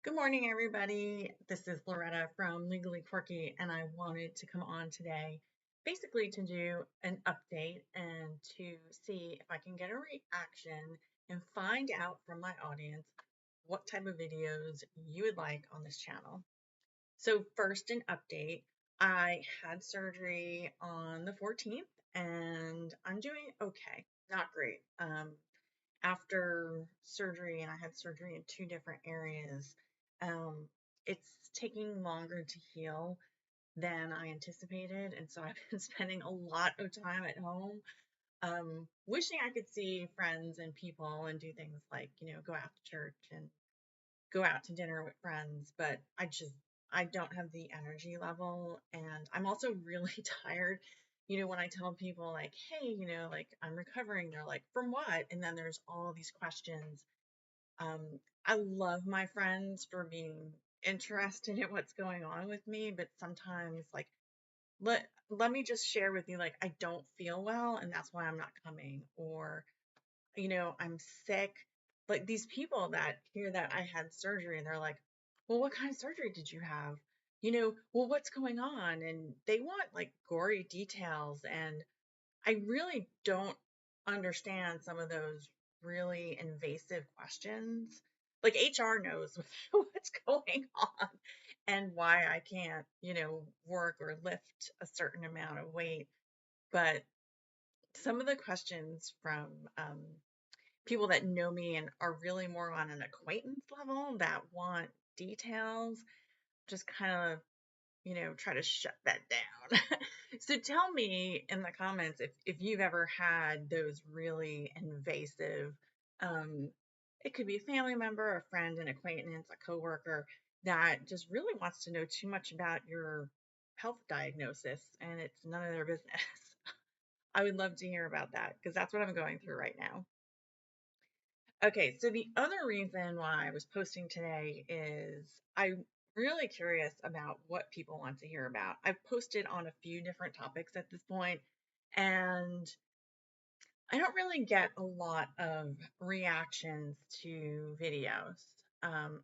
Good morning, everybody. This is Loretta from Legally Quirky, and I wanted to come on today basically to do an update and to see if I can get a reaction and find out from my audience what type of videos you would like on this channel. So, first, an update. I had surgery on the 14th, and I'm doing okay. Not great. After surgery, and I had surgery in two different areas, um, it's taking longer to heal than I anticipated. And so I've been spending a lot of time at home, wishing I could see friends and people and do things like, go out to church and go out to dinner with friends. But I don't have the energy level. And I'm also really tired. When I tell people, like, hey, like I'm recovering, they're like, from what? And then there's all these questions. um, I love my friends for being interested in what's going on with me, but sometimes, like, let me just share with you, like, I don't feel well, and that's why I'm not coming, or I'm sick. Like, these people that hear that I had surgery, and they're like, well, what kind of surgery did you have? Well, what's going on? And they want like gory details, and I really don't understand some of those really invasive questions. Like, HR knows what's going on and why I can't, work or lift a certain amount of weight. But some of the questions from people that know me and are really more on an acquaintance level that want details just kind of try to shut that down. So tell me in the comments if you've ever had those really invasive, um, it could be a family member, a friend, an acquaintance, a coworker that just really wants to know too much about your health diagnosis and it's none of their business. I would love to hear about that because that's what I'm going through right now. Okay, so the other reason why I was posting today is I'm really curious about what people want to hear about. I've posted on a few different topics at this point, and I don't really get a lot of reactions to videos,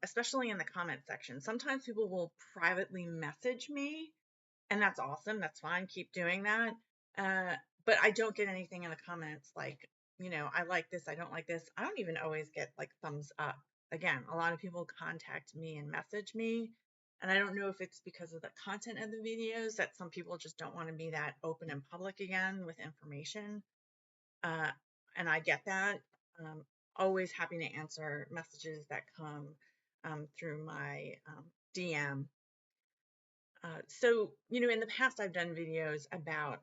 especially in the comment section. Sometimes people will privately message me, and that's awesome. That's fine. Keep doing that. Uh, but I don't get anything in the comments like, I like this, I don't like this. I don't even always get like thumbs up. Again, a lot of people contact me and message me, and I don't know if it's because of the content of the videos that some people just don't want to be that open and public again with information. Uh, and I get that. Um, Always happy to answer messages that come through my DM. So, in the past, I've done videos about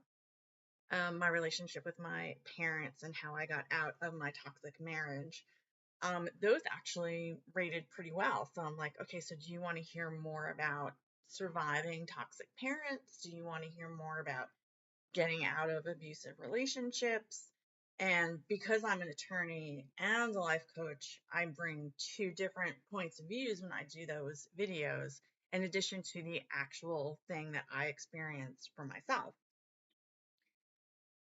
my relationship with my parents and how I got out of my toxic marriage. Those actually rated pretty well. So I'm like, okay, so do you want to hear more about surviving toxic parents? Do you want to hear more about getting out of abusive relationships? And because I'm an attorney and a life coach, I bring two different points of views when I do those videos, in addition to the actual thing that I experienced for myself.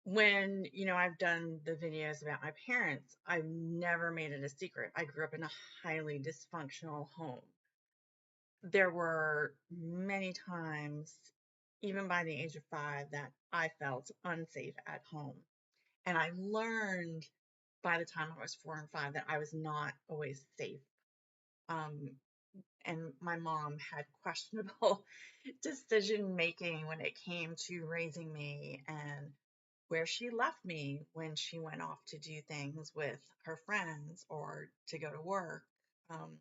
When, I've done the videos about my parents, I've never made it a secret. I grew up in a highly dysfunctional home. There were many times, even by the age of 5, that I felt unsafe at home. And I learned by the time I was 4 and 5 that I was not always safe. Um, and my mom had questionable decision making when it came to raising me and where she left me when she went off to do things with her friends or to go to work. Um,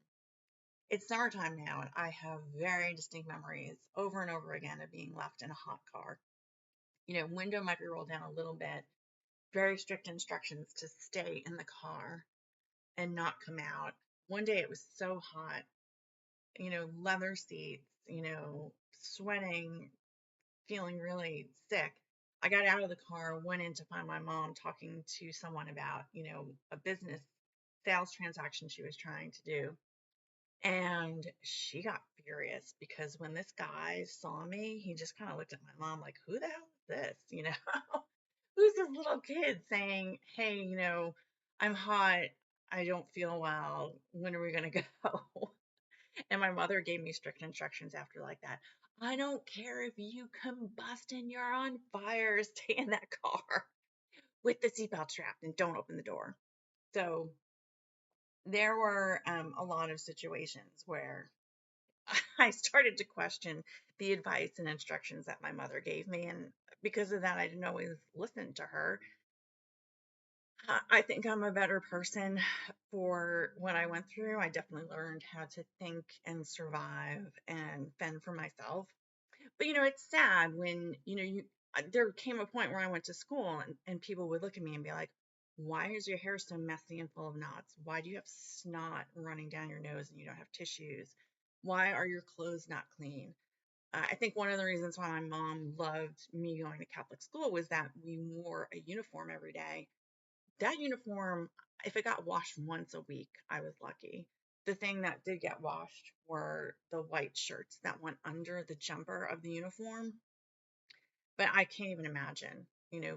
it's summertime now, and I have very distinct memories over and over again of being left in a hot car. Window might be rolled down a little bit, very strict instructions to stay in the car and not come out. One day it was so hot, leather seats, sweating, feeling really sick. I got out of the car, went in to find my mom talking to someone about, a business sales transaction she was trying to do. And she got furious because when this guy saw me, he just kind of looked at my mom like, who the hell is this? Who's this little kid saying, hey, I'm hot. I don't feel well. When are we going to go? And my mother gave me strict instructions after like that. I don't care if you combust and you're on fire, stay in that car with the seatbelt strapped and don't open the door. So there were a lot of situations where I started to question the advice and instructions that my mother gave me. And because of that, I didn't always listen to her. I think I'm a better person for what I went through. I definitely learned how to think and survive and fend for myself. But it's sad when, there came a point where I went to school and people would look at me and be like, why is your hair so messy and full of knots? Why do you have snot running down your nose and you don't have tissues? Why are your clothes not clean? I think one of the reasons why my mom loved me going to Catholic school was that we wore a uniform every day. That uniform, if it got washed once a week, I was lucky. The thing that did get washed were the white shirts that went under the jumper of the uniform. But I can't even imagine,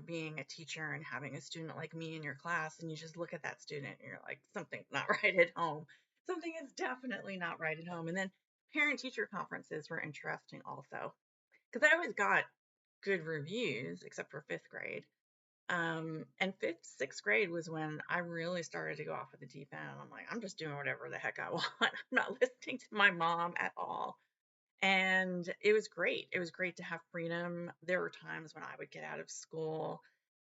being a teacher and having a student like me in your class, and you just look at that student and you're like, something's not right at home. Something is definitely not right at home. And then parent teacher conferences were interesting also, because I always got good reviews, except for fifth grade. And fifth, sixth grade was when I really started to go off at the deep end. I'm like, I'm just doing whatever the heck I want. I'm not listening to my mom at all. And it was great. It was great to have freedom. There were times when I would get out of school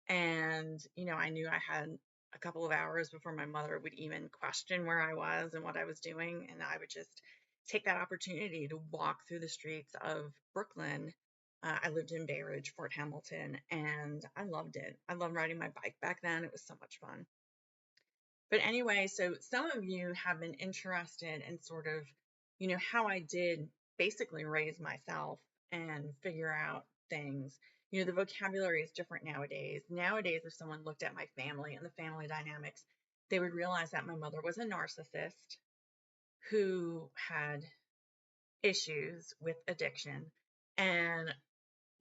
and, I knew I had a couple of hours before my mother would even question where I was and what I was doing. And I would just take that opportunity to walk through the streets of Brooklyn. I lived in Bay Ridge, Fort Hamilton, and I loved it. I loved riding my bike back then. It was so much fun. But anyway, so some of you have been interested in sort of, how I did basically raise myself and figure out things. The vocabulary is different nowadays. Nowadays, if someone looked at my family and the family dynamics, they would realize that my mother was a narcissist who had issues with addiction. And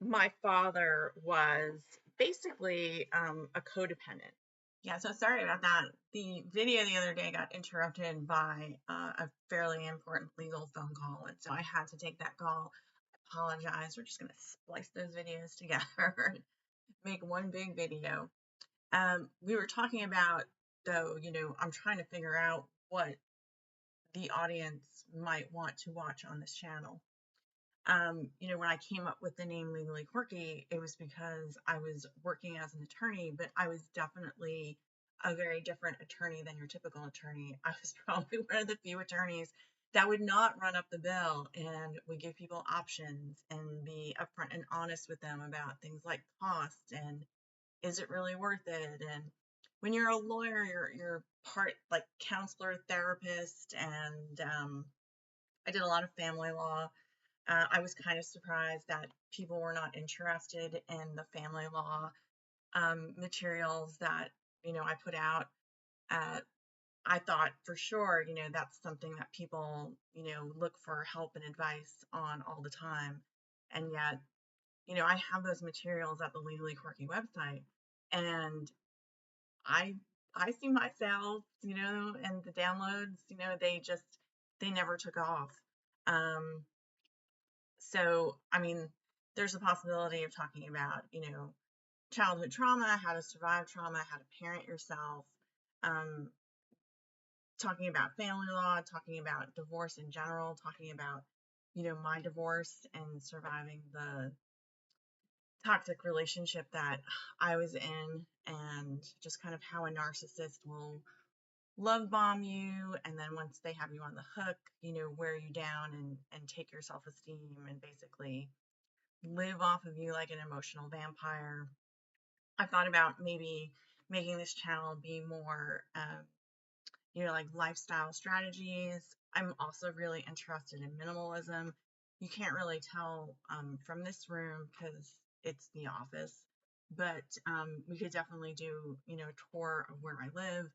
my father was basically a codependent. Yeah, so sorry about that. The video the other day got interrupted by a fairly important legal phone call, and so I had to take that call. I apologize. We're just going to splice those videos together and make one big video. We were talking about, though, I'm trying to figure out what the audience might want to watch on this channel. When I came up with the name Legally Quirky, it was because I was working as an attorney, but I was definitely a very different attorney than your typical attorney. I was probably one of the few attorneys that would not run up the bill and would give people options and be upfront and honest with them about things like cost and is it really worth it? And when you're a lawyer, you're part like counselor, therapist, and I did a lot of family law. I was kind of surprised that people were not interested in the family law materials that I put out. Uh, I thought for sure that's something that people look for help and advice on all the time, and yet I have those materials at the Legally Quirky website, and I I see myself and the downloads they never took off. Um, So, I mean, there's a possibility of talking about, childhood trauma, how to survive trauma, how to parent yourself, um, talking about family law, talking about divorce in general, talking about, my divorce and surviving the toxic relationship that I was in, and just kind of how a narcissist will love bomb you, and then once they have you on the hook, wear you down and take your self-esteem and basically live off of you like an emotional vampire. I thought about maybe making this channel be more, like lifestyle strategies. I'm also really interested in minimalism. You can't really tell from this room because it's the office, but we could definitely do, a tour of where I live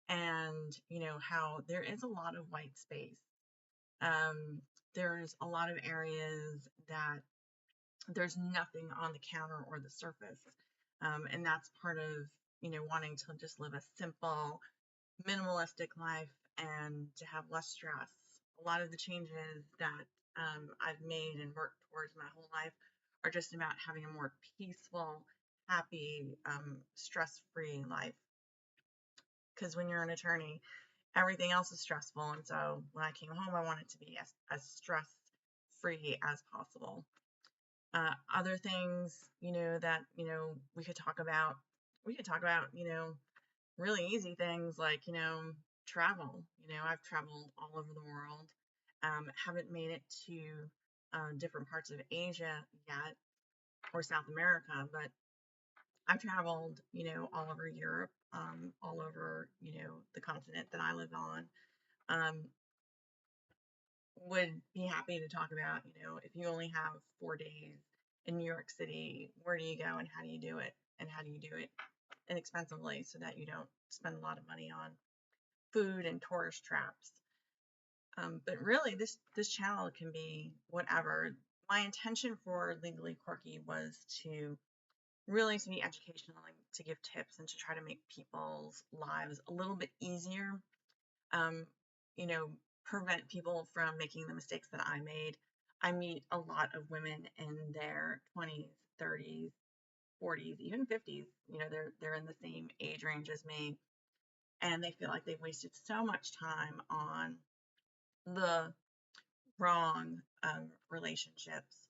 and, how there is a lot of white space. There's a lot of areas that there's nothing on the counter or the surface. And that's part of, wanting to just live a simple, minimalistic life and to have less stress a lot of the changes that I've made and worked towards my whole life are just about having a more peaceful, happy, stress-free life. Because when you're an attorney, everything else is stressful. And so when I came home, I wanted to be as stress-free as possible. Other things, that, we could talk about, really easy things like, travel. I've traveled all over the world. Haven't made it to different parts of Asia yet or South America, but I've traveled, all over Europe, all over, the continent that I live on. Um, would be happy to talk about, if you only have 4 days in New York City, where do you go and how do you do it? And how do you do it inexpensively so that you don't spend a lot of money on food and tourist traps? But really, this channel can be whatever. My intention for Legally Quirky was to really to be educational and to give tips and to try to make people's lives a little bit easier. Um, you know, prevent people from making the mistakes that I made. I meet a lot of women in their 20s, 30s, 40s, even 50s. They're in the same age range as me, and they feel like they've wasted so much time on the wrong relationships,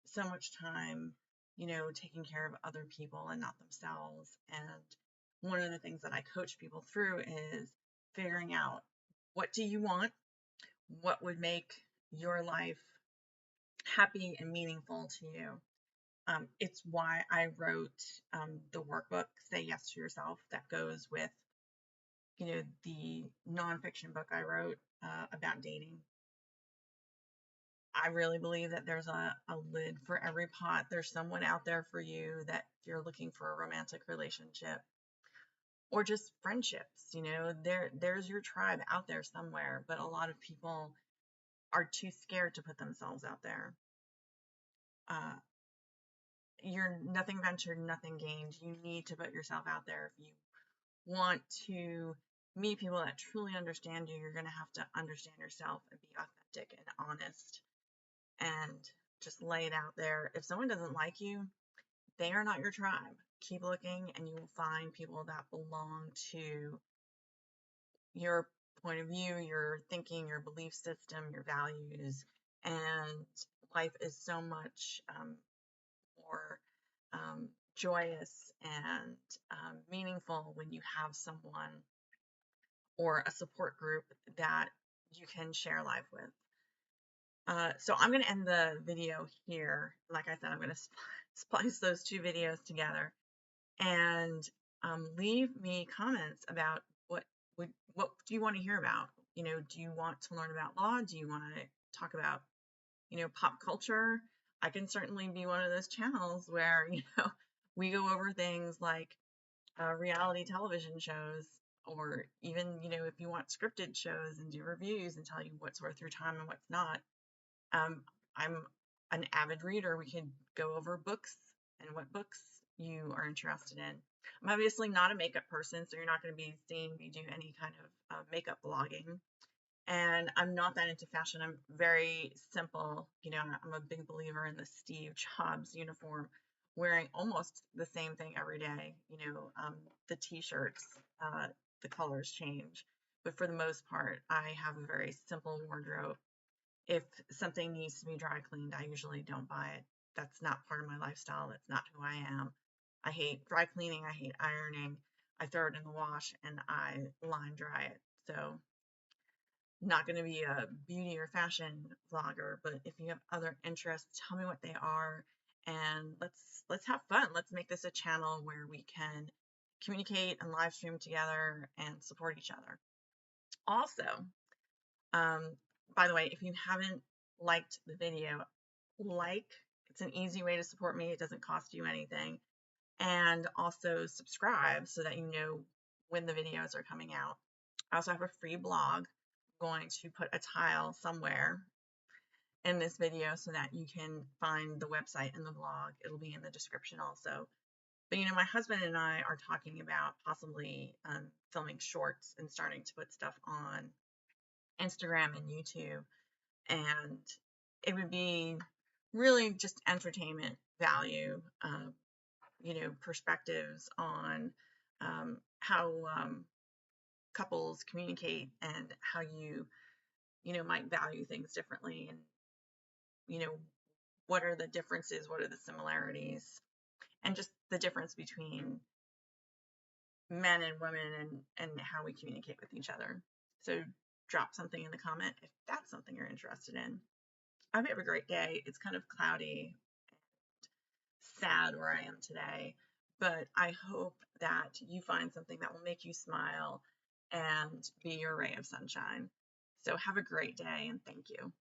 so much time, taking care of other people and not themselves. And one of the things that I coach people through is figuring out, what do you want? What would make your life happy and meaningful to you? It's why I wrote the workbook, Say Yes to Yourself, that goes with, the nonfiction book I wrote about dating. I really believe that there's a lid for every pot. There's someone out there for you, that you're looking for a romantic relationship or just friendships. There's your tribe out there somewhere, but a lot of people are too scared to put themselves out there. You're nothing ventured, nothing gained. You need to put yourself out there. If you want to meet people that truly understand you, you're going to have to understand yourself and be authentic and honest and just lay it out there. If someone doesn't like you, they are not your tribe. Keep looking and you will find people that belong to your point of view, your thinking, your belief system, your values. And life is so much more joyous and meaningful when you have someone or a support group that you can share life with. So I'm going to end the video here. Like I said, I'm going to splice those two videos together, and leave me comments about what do you want to hear about? Do you want to learn about law? Do you want to talk about, pop culture? I can certainly be one of those channels where, we go over things like reality television shows, or even, if you want scripted shows and do reviews and tell you what's worth your time and what's not. I'm an avid reader. We could go over books and what books you are interested in. I'm obviously not a makeup person, so you're not going to be seeing me do any kind of makeup blogging. And I'm not that into fashion. I'm very simple. I'm a big believer in the Steve Jobs uniform, wearing almost the same thing every day. The t-shirts, the colors change. But for the most part, I have a very simple wardrobe. If something needs to be dry cleaned, I usually don't buy it. That's not part of my lifestyle. That's not who I am. I hate dry cleaning. I hate ironing. I throw it in the wash and I line dry it. So not going to be a beauty or fashion vlogger, but if you have other interests, tell me what they are, and let's have fun. Let's make this a channel where we can communicate and live stream together and support each other. Also, by the way, if you haven't liked the video, it's an easy way to support me. It doesn't cost you anything. And also subscribe so that you know when the videos are coming out. I also have a free blog. I'm going to put a tile somewhere in this video so that you can find the website and the blog. It'll be in the description also. But my husband and I are talking about possibly filming shorts and starting to put stuff on. Instagram and YouTube. And it would be really just entertainment value, perspectives on how couples communicate and how might value things differently, and, what are the differences, what are the similarities, and just the difference between men and women, and how we communicate with each other. So drop something in the comment if that's something you're interested in. I hope you have a great day. It's kind of cloudy, sad where I am today, but I hope that you find something that will make you smile and be your ray of sunshine. So have a great day, and thank you.